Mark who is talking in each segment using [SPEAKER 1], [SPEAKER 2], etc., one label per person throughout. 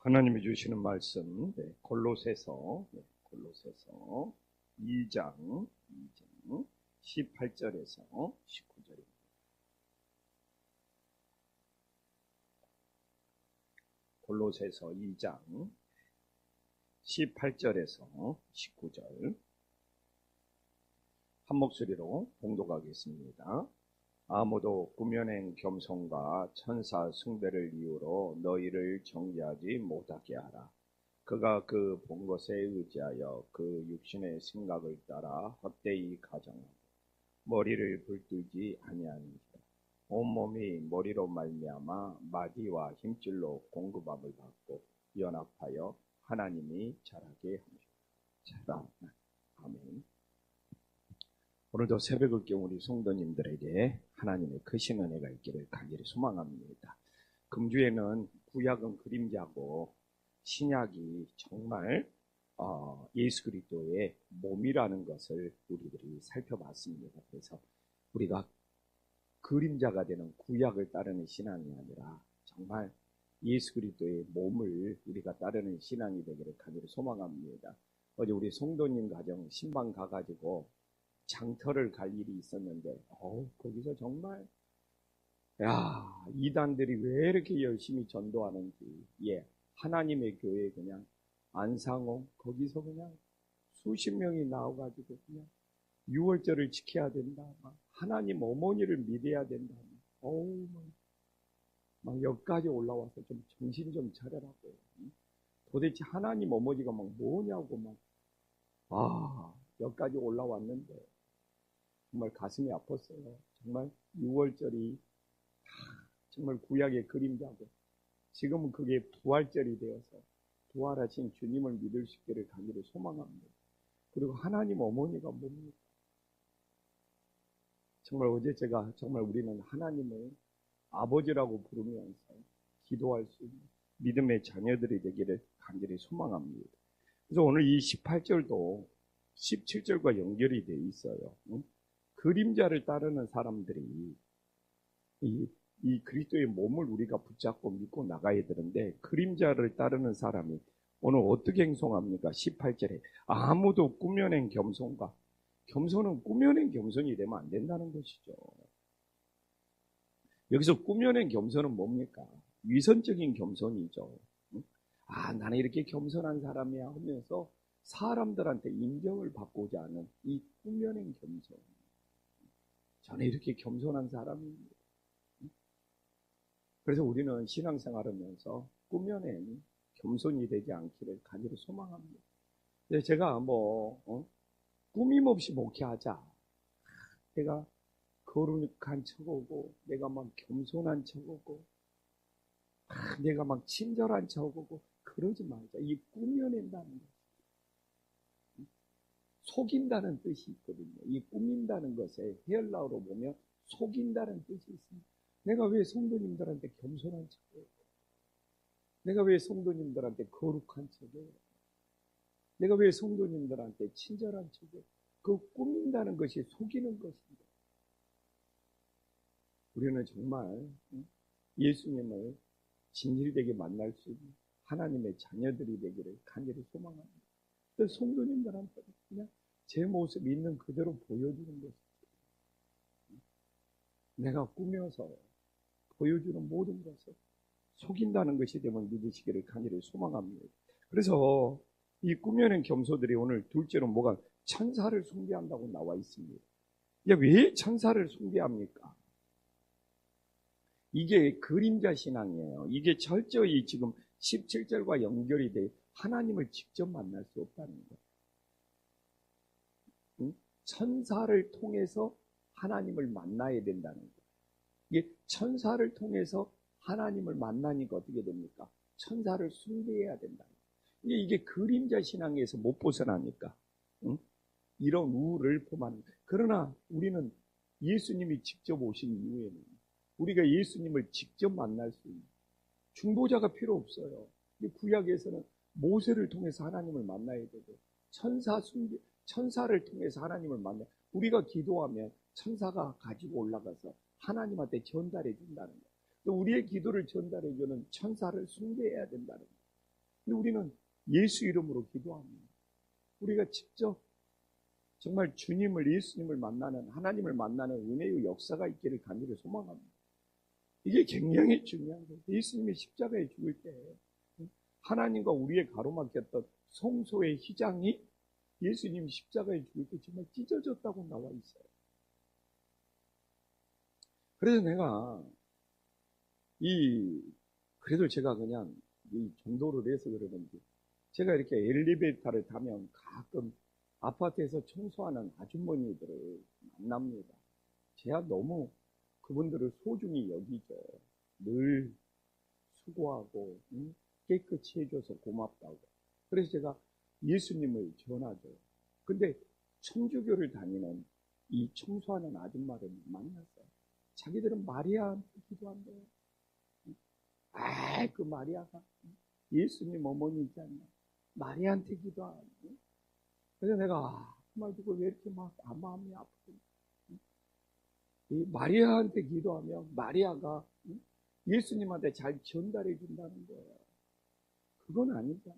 [SPEAKER 1] 하나님이 주시는 말씀, 골로새서 2장 18절에서 19절입니다. 골로새서 2장 18절에서 19절 한 목소리로 봉독하겠습니다. 아무도 꾸며낸 겸손과 천사 숭배를 이유로 너희를 정죄하지 못하게 하라. 그가 그 본 것에 의지하여 그 육신의 생각을 따라 헛되이 가정하고 머리를 불들지 아니하는지라. 온몸이 머리로 말미암아 마디와 힘줄로 공급함을 받고 연합하여 하나님이 자라게 합니다. 아멘. 오늘도 새벽을 깨운 우리 성도님들에게 하나님의 크신 은혜가 있기를 간절히 소망합니다. 금주에는 구약은 그림자고 신약이 정말 예수 그리스도의 몸이라는 것을 우리들이 살펴봤습니다. 그래서 우리가 그림자가 되는 구약을 따르는 신앙이 아니라 정말 예수 그리스도의 몸을 우리가 따르는 신앙이 되기를 간절히 소망합니다. 어제 우리 성도님 가정 신방 가가지고 장터를 갈 일이 있었는데 거기서 정말 이단들이 왜 이렇게 열심히 전도하는지 하나님의 교회 그냥 안상홍 거기서 그냥 수십 명이 나와가지고 그냥 6월절을 지켜야 된다, 하나님 어머니를 믿어야 된다, 막 여기까지 올라와서 좀 정신 좀 차려라고. 도대체 하나님 어머니가 막 뭐냐고 여기까지 올라왔는데 정말 가슴이 아팠어요. 정말 6월절이 정말 구약의 그림자고 지금은 그게 부활절이 되어서 부활하신 주님을 믿을 수 있기를 간절히 소망합니다. 그리고 하나님 어머니가 뭡니까? 정말 어제 제가 정말 우리는 하나님을 아버지라고 부르면서 기도할 수 있는 믿음의 자녀들이 되기를 간절히 소망합니다. 그래서 오늘 이 18절도 17절과 연결이 되어 있어요. 그림자를 따르는 사람들이 이 그리스도의 몸을 우리가 붙잡고 믿고 나가야 되는데 그림자를 따르는 사람이 오늘 어떻게 행동합니까? 18절에 아무도 꾸며낸 겸손과 겸손은 꾸며낸 겸손이 되면 안 된다는 것이죠. 여기서 꾸며낸 겸손은 뭡니까? 위선적인 겸손이죠. 나는 이렇게 겸손한 사람이야 하면서 사람들한테 인정을 받고자 하는 이 꾸며낸 겸손. 저는 이렇게 겸손한 사람입니다. 그래서 우리는 신앙생활하면서 꾸며낸 겸손이 되지 않기를 간절히 소망합니다. 제가 꾸밈없이 목회하자. 내가 거룩한 척오고 내가 막 겸손한 척오고 내가 막 친절한 척오고 그러지 말자. 이 꾸며낸다는 것. 속인다는 뜻이 있거든요. 이 꾸민다는 것에 헤얼라어로 보면 속인다는 뜻이 있습니다. 내가 왜 성도님들한테 겸손한 척해요? 내가 왜 성도님들한테 거룩한 척해요? 내가 왜 성도님들한테 친절한 척해요? 그 꾸민다는 것이 속이는 것입니다. 우리는 정말 예수님을 진실되게 만날 수 있는 하나님의 자녀들이 되기를 간절히 소망합니다. 성도님들한테 그냥 제 모습 있는 그대로 보여주는 것이죠. 내가 꾸며서 보여주는 모든 것을 속인다는 것이 되면 믿으시기를 간절히 소망합니다. 그래서 이 꾸며낸 겸손들이 오늘 둘째로 뭐가 천사를 숭배한다고 나와 있습니다. 왜 천사를 숭배합니까? 이게 그림자 신앙이에요. 이게 철저히 지금 17절과 연결이 돼 하나님을 직접 만날 수 없다는 거예요. 천사를 통해서 하나님을 만나야 된다는 거예요. 이게 천사를 통해서 하나님을 만나니까 어떻게 됩니까? 천사를 숭배해야 된다는 거예요. 이게 그림자 신앙에서 못 벗어나니까 이런 우를 범하는 거예요. 그러나 우리는 예수님이 직접 오신 이후에는 우리가 예수님을 직접 만날 수 있는 중보자가 필요 없어요. 구약에서는 모세를 통해서 하나님을 만나야 되고 천사를 통해서 하나님을 만나. 우리가 기도하면 천사가 가지고 올라가서 하나님한테 전달해 준다는 거예요. 또 우리의 기도를 전달해 주는 천사를 숭배해야 된다는 거예요. 근데 우리는 예수 이름으로 기도합니다. 우리가 직접 정말 주님을, 예수님을 만나는, 하나님을 만나는 은혜의 역사가 있기를 간절히 소망합니다. 이게 굉장히 중요한 거예요. 예수님이 십자가에 죽을 때 하나님과 우리의 가로막혔던 성소의 휘장이 예수님 십자가에 죽을 때 정말 찢어졌다고 나와 있어요. 그래서 내가 그래도 제가 그냥 이 정도를 해서 그러는지, 제가 이렇게 엘리베이터를 타면 가끔 아파트에서 청소하는 아주머니들을 만납니다. 제가 너무 그분들을 소중히 여기죠. 늘 수고하고 깨끗이 해줘서 고맙다고. 그래서 제가 예수님을 전하죠. 근데 천주교를 다니는 이 청소하는 아줌마를 만났어요. 자기들은 마리아한테 기도한대요. 그 마리아가 예수님 어머니 있지 않나? 마리아한테 기도하는데. 그래서 내가 정말 그걸 왜 이렇게 막 마음이 아프지? 이 마리아한테 기도하면 마리아가 예수님한테 잘 전달해 준다는 거예요. 그건 아니잖아.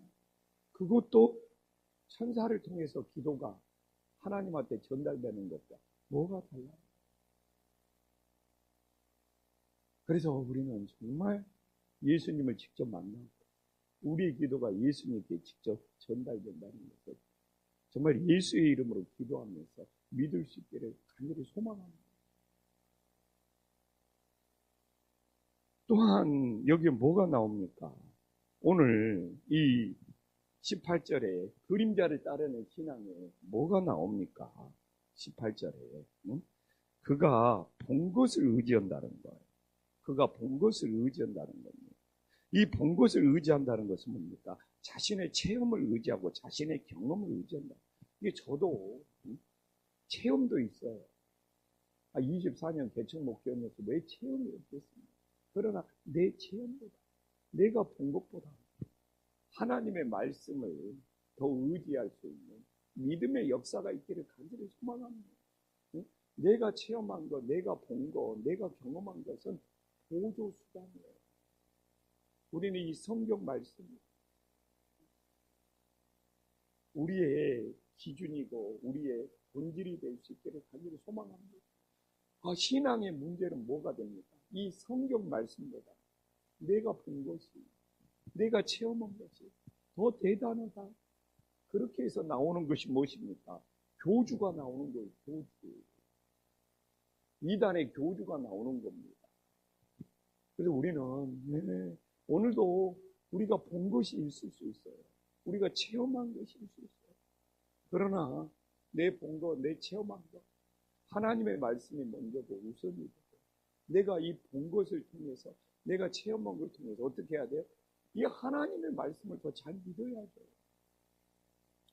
[SPEAKER 1] 그것도 천사를 통해서 기도가 하나님한테 전달되는 것과 뭐가 달라요? 그래서 우리는 정말 예수님을 직접 만나고 우리의 기도가 예수님께 직접 전달된다는 것을 정말 예수의 이름으로 기도하면서 믿을 수 있기를 간절히 소망합니다. 또한 여기에 뭐가 나옵니까? 오늘 이 18절에 그림자를 따르는 신앙에 뭐가 나옵니까? 18절에 그가 본 것을 의지한다는 거예요. 그가 본 것을 의지한다는 겁니다. 이 본 것을 의지한다는 것은 뭡니까? 자신의 체험을 의지하고 자신의 경험을 의지한다. 이게 저도 체험도 있어요. 24년 개척 목회하면서 왜 체험이 없겠습니까? 그러나 내 체험보다, 내가 본 것보다 하나님의 말씀을 더 의지할 수 있는 믿음의 역사가 있기를 간절히 소망합니다. 내가 체험한 것, 내가 본 것, 내가 경험한 것은 보조 수단이에요. 우리는 이 성경 말씀이 우리의 기준이고 우리의 본질이 될 수 있기를 간절히 소망합니다. 신앙의 문제는 뭐가 됩니까? 이 성경 말씀보다 내가 본 것이, 내가 체험한 것이 더 대단하다. 그렇게 해서 나오는 것이 무엇입니까? 교주가 나오는 거예요. 교주. 이단의 교주가 나오는 겁니다. 그래서 우리는 오늘도 우리가 본 것이 있을 수 있어요. 우리가 체험한 것이 있을 수 있어요. 그러나 내 본 것, 내 체험한 것, 하나님의 말씀이 먼저고 우선이 되고, 내가 이 본 것을 통해서, 내가 체험한 것을 통해서 어떻게 해야 돼요? 이 하나님의 말씀을 더 잘 믿어야죠.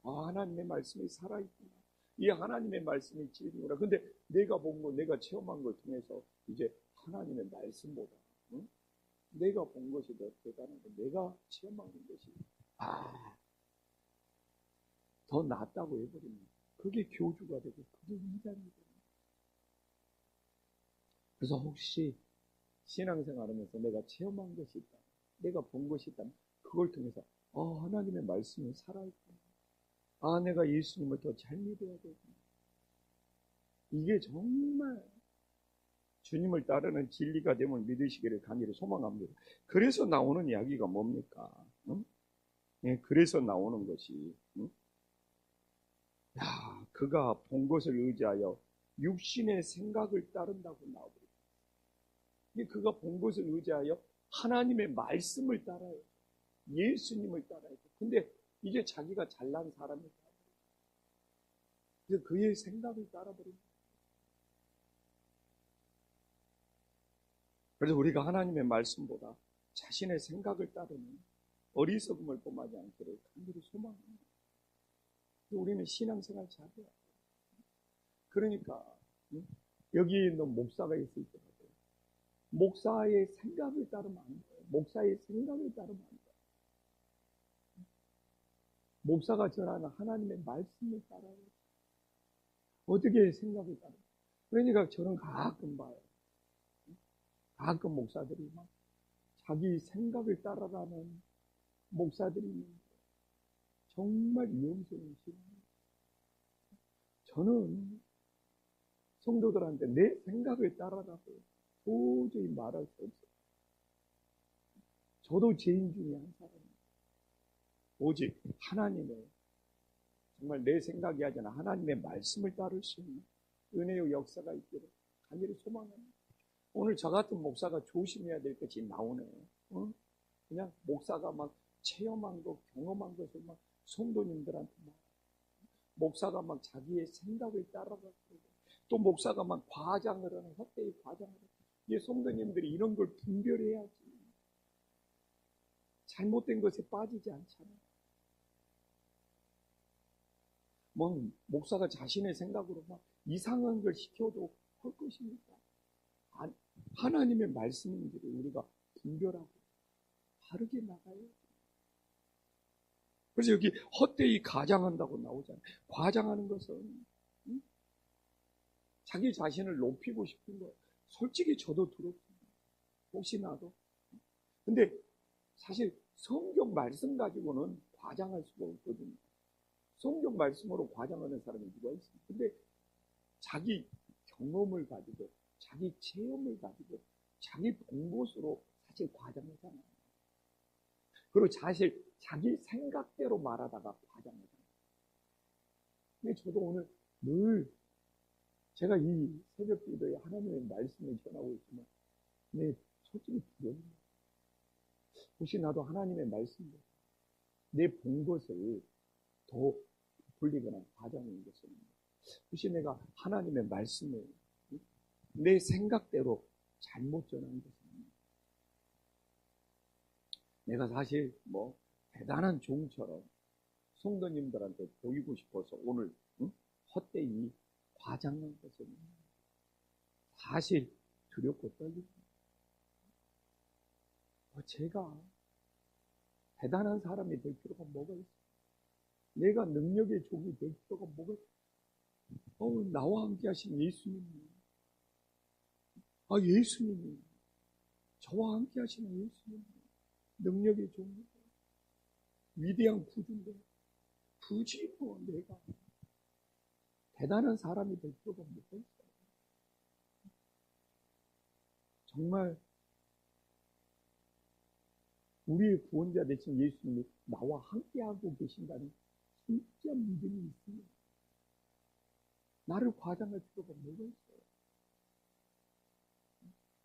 [SPEAKER 1] 하나님의 말씀이 살아있구나. 이 하나님의 말씀이 진리구나. 근데 내가 본 것, 내가 체험한 걸 통해서 이제 하나님의 말씀보다 내가 본 것이 더 대단한 거, 내가 체험한 것이 더 낫다고 해버리면 그게 교주가 되고 그게 이단이 됩니다. 그래서 혹시 신앙생활하면서 내가 체험한 것이 있다, 내가 본 것이 있다, 그걸 통해서 하나님의 말씀이 살아있구나. 내가 예수님을 더 잘 믿어야 되구나. 이게 정말 주님을 따르는 진리가 됨을 믿으시기를 간절히 소망합니다. 그래서 나오는 이야기가 뭡니까? 그래서 나오는 것이 그가 본 것을 의지하여 육신의 생각을 따른다고 나오거든요. 그가 본 것을 의지하여 하나님의 말씀을 따라요. 예수님을 따라요. 근데 이제 자기가 잘난 사람이 그래서 그의 생각을 따라버립니다. 그래서 우리가 하나님의 말씀보다 자신의 생각을 따르는 어리석음을 범하지 않기를 간절히 소망합니다. 우리는 신앙생활 잘해야 돼요. 그러니까 여기 있는 목사가 있을 때라도 목사의 생각을 따르면 안 돼요. 목사의 생각을 따르면 안 돼요. 목사가 전하는 하나님의 말씀을 따라요. 어떻게 생각을 따라요? 그러니까 저는 가끔 봐요. 가끔 목사들이 막 자기 생각을 따라가는 목사들이 있는데 정말 위험스러운 시간입니다. 저는 성도들한테 내 생각을 따라라고 도저히 말할 수 없어요. 저도 죄인 중에 한 사람입니다. 오직 하나님의, 정말 내 생각이 아니라 하나님의 말씀을 따를 수 있는 은혜의 역사가 있기를 간절히 소망합니다. 오늘 저 같은 목사가 조심해야 될 것이 나오네요. 그냥 목사가 막 체험한 것, 경험한 것을 막 성도님들한테 막, 목사가 막 자기의 생각을 따라가고, 또 목사가 막 과장을 하는, 헛되이 과장을 하는, 이 성도님들이 이런 걸 분별해야지 잘못된 것에 빠지지 않잖아요. 뭐 목사가 자신의 생각으로 막 이상한 걸 시켜도 할 것입니까? 하나님의 말씀인지를 우리가 분별하고 바르게 나가야 돼요. 그래서 여기 헛되이 과장한다고 나오잖아요. 과장하는 것은 자기 자신을 높이고 싶은 거예요. 솔직히 저도 들었습니다. 혹시나도. 근데 사실 성경 말씀 가지고는 과장할 수가 없거든요. 성경 말씀으로 과장하는 사람이 누가 있습니까? 근데 자기 경험을 가지고, 자기 체험을 가지고, 자기 본 것으로 사실 과장하잖아요. 그리고 사실 자기 생각대로 말하다가 과장하잖아요. 근데 저도 오늘 늘 제가 이 새벽 기도에 하나님의 말씀을 전하고 있지만, 네, 솔직히 두려워요. 혹시 나도 하나님의 말씀대로 내 본 것을 더 부풀리거나 과장하는 것은, 혹시 내가 하나님의 말씀을 내 생각대로 잘못 전한 것은, 내가 사실 뭐 대단한 종처럼 성도님들한테 보이고 싶어서 오늘 헛되이 과장한 것은 사실 두렵고 떨립니다. 제가 대단한 사람이 될 필요가 뭐가 있어요? 내가 능력의 종이 될 필요가 뭐가 있어요? 나와 함께 하신 예수님이, 예수님이, 저와 함께 하시는 예수님이 능력의 종이고 위대한 구주인데 굳이 뭐 내가 대단한 사람이 될 필요가 뭐가 있어요? 정말 우리의 구원자 되신 예수님이 나와 함께하고 계신다는 진짜 믿음이 있으면 나를 과장할 필요가 뭐가 있어요?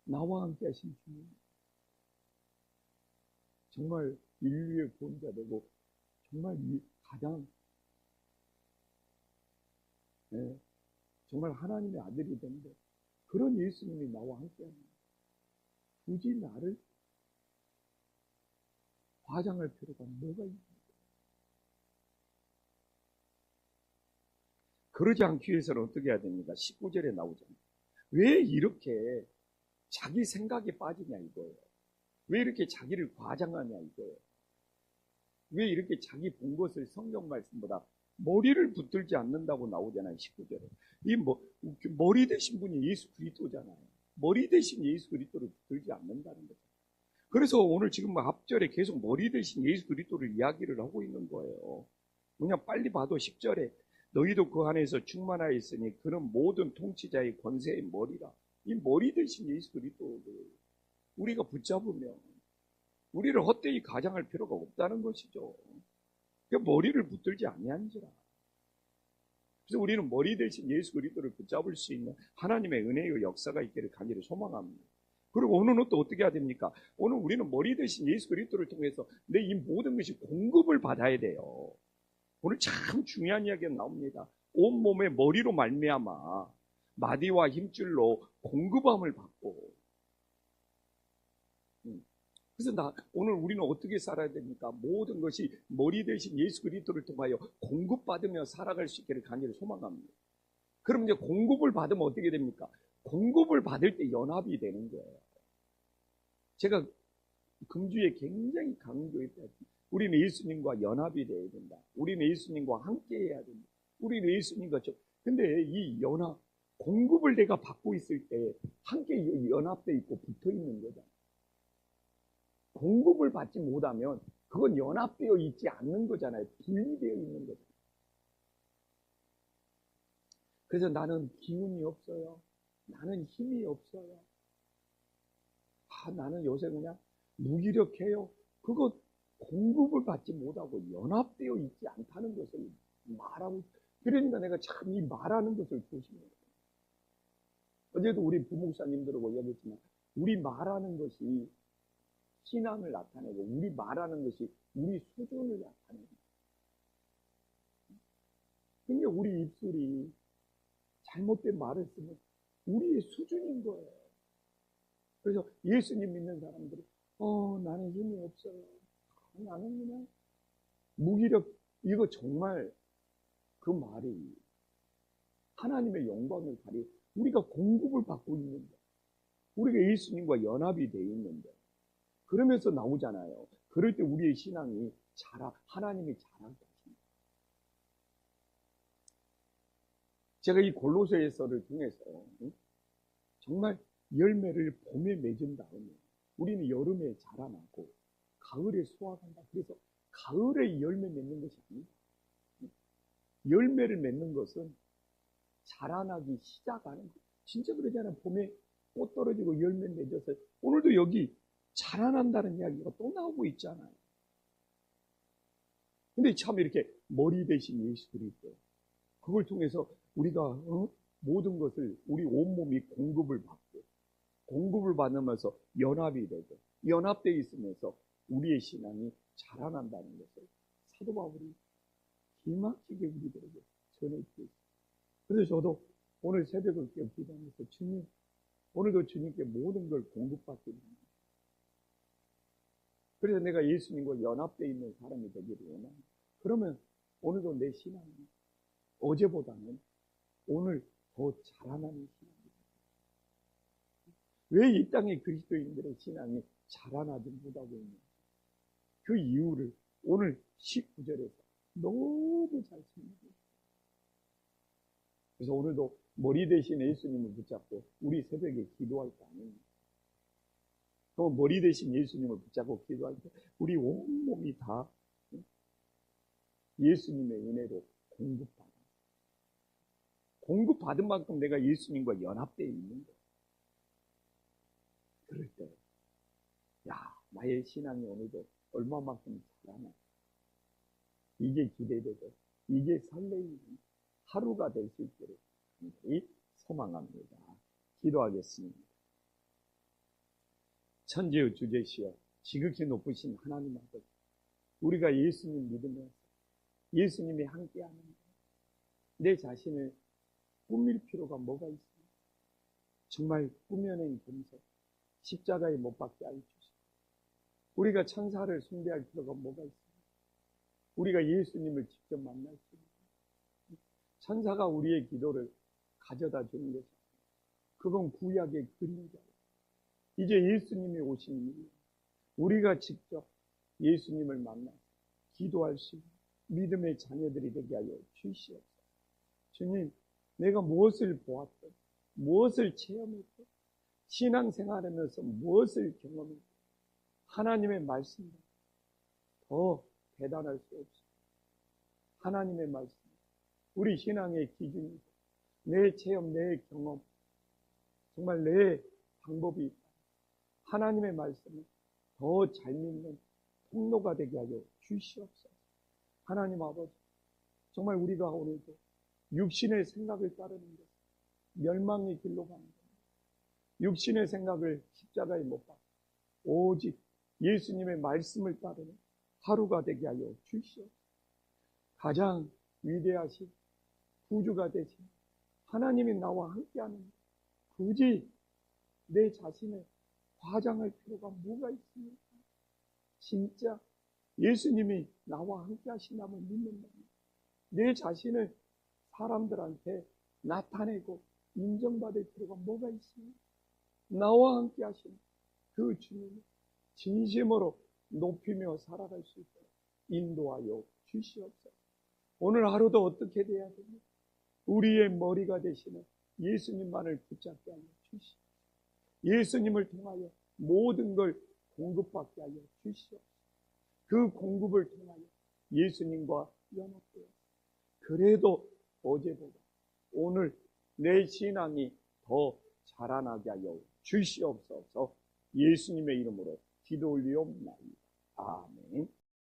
[SPEAKER 1] 나와 함께 하신 주님, 정말 인류의 구원자 되고 정말 가장 정말 하나님의 아들이 된데, 그런 예수님이 나와 함께하는, 굳이 나를 과장할 필요가 뭐가 있는가? 그러지 않기 위해서는 어떻게 해야 됩니까? 19절에 나오잖아요. 왜 이렇게 자기 생각에 빠지냐 이거예요. 왜 이렇게 자기를 과장하냐 이거예요. 왜 이렇게 자기 본 것을 성경 말씀보다 머리를 붙들지 않는다고 나오잖아요. 19절에. 머리 대신 분이 예수 그리스도잖아요. 머리 대신 예수 그리스도를 붙들지 않는다는 거죠. 그래서 오늘 지금 앞절에 계속 머리 대신 예수 그리스도를 이야기를 하고 있는 거예요. 그냥 빨리 봐도 10절에 너희도 그 안에서 충만하였으니 그는 모든 통치자의 권세의 머리라. 이 머리 대신 예수 그리스도를 우리가 붙잡으면 우리를 헛되이 가장할 필요가 없다는 것이죠. 머리를 붙들지 아니한지라. 그래서 우리는 머리 대신 예수 그리스도를 붙잡을 수 있는 하나님의 은혜의 역사가 있기를 간절히 소망합니다. 그리고 오늘은 또 어떻게 해야 됩니까? 오늘 우리는 머리 대신 예수 그리스도를 통해서 내 이 모든 것이 공급을 받아야 돼요. 오늘 참 중요한 이야기가 나옵니다. 온몸의 머리로 말미암아 마디와 힘줄로 공급함을 받고, 그래서 오늘 우리는 어떻게 살아야 됩니까? 모든 것이 머리 대신 예수 그리스도를 통하여 공급받으며 살아갈 수 있기를 간절히 소망합니다. 그럼 이제 공급을 받으면 어떻게 됩니까? 공급을 받을 때 연합이 되는 거예요. 제가 금주에 굉장히 강조했다. 우리는 예수님과 연합이 되어야 된다. 우리는 예수님과 함께 해야 된다. 우리는 예수님과 근데 이 연합, 공급을 내가 받고 있을 때 함께 연합되어 있고 붙어 있는 거잖아. 공급을 받지 못하면 그건 연합되어 있지 않는 거잖아요. 분리되어 있는 거잖아요. 그래서 나는 기운이 없어요. 나는 힘이 없어요. 나는 요새 그냥 무기력해요. 그거 공급을 받지 못하고 연합되어 있지 않다는 것을 말하고, 그러니까 내가 참 이 말하는 것을 조심해요. 어제도 우리 부목사님들하고 얘기했지만, 우리 말하는 것이 신앙을 나타내고, 우리 말하는 것이 우리 수준을 나타내고, 그러니까 우리 입술이 잘못된 말을 쓰면 우리의 수준인 거예요. 그래서 예수님 믿는 사람들이 나는 힘이 없어요. 나는 그냥 무기력. 이거 정말 그 말이 하나님의 영광을 가리. 우리가 공급을 받고 있는데, 우리가 예수님과 연합이 되어 있는데, 그러면서 나오잖아요. 그럴 때 우리의 신앙이 하나님이 자라게 하십니다. 제가 이 골로새서를 통해서 정말 열매를 봄에 맺은 다음에 우리는 여름에 자라나고 가을에 수확한다. 그래서 가을에 열매 맺는 것이 아닙니다. 열매를 맺는 것은 자라나기 시작하는 것. 진짜 그러잖아요. 봄에 꽃 떨어지고 열매 맺어서 오늘도 여기 자라난다는 이야기가 또 나오고 있잖아요. 근데 참 이렇게 머리 대신 예수 그리스도, 그걸 통해서 우리가 모든 것을, 우리 온몸이 공급을 받고, 공급을 받으면서 연합이 되고, 연합되어 있으면서 우리의 신앙이 자라난다는 것을 사도 바울이 기막히게 우리들에게 전해주고 있습니다. 그래서 저도 오늘 새벽을 기도하면서, 주님, 오늘도 주님께 모든 걸 공급받기를 합니다. 그래서 내가 예수님과 연합되어 있는 사람이 되기를 원합니다. 그러면 오늘도 내 신앙이 어제보다는 오늘 더 자라나는 신앙입니다. 왜 이 땅의 그리스도인들의 신앙이 자라나지 못하고 있는지, 그 이유를 오늘 19절에서 너무 잘 설명해요. 그래서 오늘도 머리 대신 예수님을 붙잡고 우리 새벽에 기도할 거 아닙니까? 또 머리 대신 예수님을 붙잡고 기도할 때 우리 온몸이 다 예수님의 은혜로 공급받은 만큼 내가 예수님과 연합되어 있는 거예요. 그럴 때, 나의 신앙이 오늘도 얼마만큼 자라나, 이게 기대되고 이게 설레이는 하루가 될 수 있기를 간절히 소망합니다. 기도하겠습니다. 천지의 주제시여 지극히 높으신 하나님 아버지, 우리가 예수님 믿으면서 예수님이 함께하는 내 자신을 꾸밀 필요가 뭐가 있습니까? 정말 꾸며낸 금속 십자가에 못 박게 하여 주시고, 우리가 천사를 숭배할 필요가 뭐가 있습니까? 우리가 예수님을 직접 만날 수 있는, 천사가 우리의 기도를 가져다 주는 것이 아니라 그건 구약의 그림자예요. 이제 예수님이 오신 이후에 우리가 직접 예수님을 만나 기도할 수 있는 믿음의 자녀들이 되게 하여 주시옵소서. 주님, 내가 무엇을 보았든 무엇을 체험했든 신앙생활하면서 무엇을 경험했든 하나님의 말씀보다 더 대단할 수 없습니다. 하나님의 말씀, 우리 신앙의 기준이고 내 체험, 내 경험, 정말 내 방법이 있다. 하나님의 말씀을 더 잘 믿는 통로가 되게 하여 주시옵소서. 하나님 아버지, 정말 우리가 오늘도 육신의 생각을 따르는 것, 멸망의 길로 가는 것, 육신의 생각을 십자가에 못 박고 오직 예수님의 말씀을 따르는 하루가 되게 하여 주시옵소서. 가장 위대하신 구주가 되신 하나님이 나와 함께하는, 굳이 내 자신을 과장할 필요가 뭐가 있습니까? 진짜 예수님이 나와 함께 하신다면 믿는다면 내 자신을 사람들한테 나타내고 인정받을 필요가 뭐가 있습니까? 나와 함께 하신 그 주님을 진심으로 높이며 살아갈 수 있도록 인도하여 주시옵소서. 오늘 하루도 어떻게 돼야 됩니까? 우리의 머리가 되시는 예수님만을 붙잡게 하여 주시옵소서. 예수님을 통하여 모든 걸 공급받게 하여 주시옵소서. 그 공급을 통하여 예수님과 연합되어 그래도 어제보다 오늘 내 신앙이 더 자라나게 하여 주시옵소서. 예수님의 이름으로 기도 올리옵나이다. 아멘.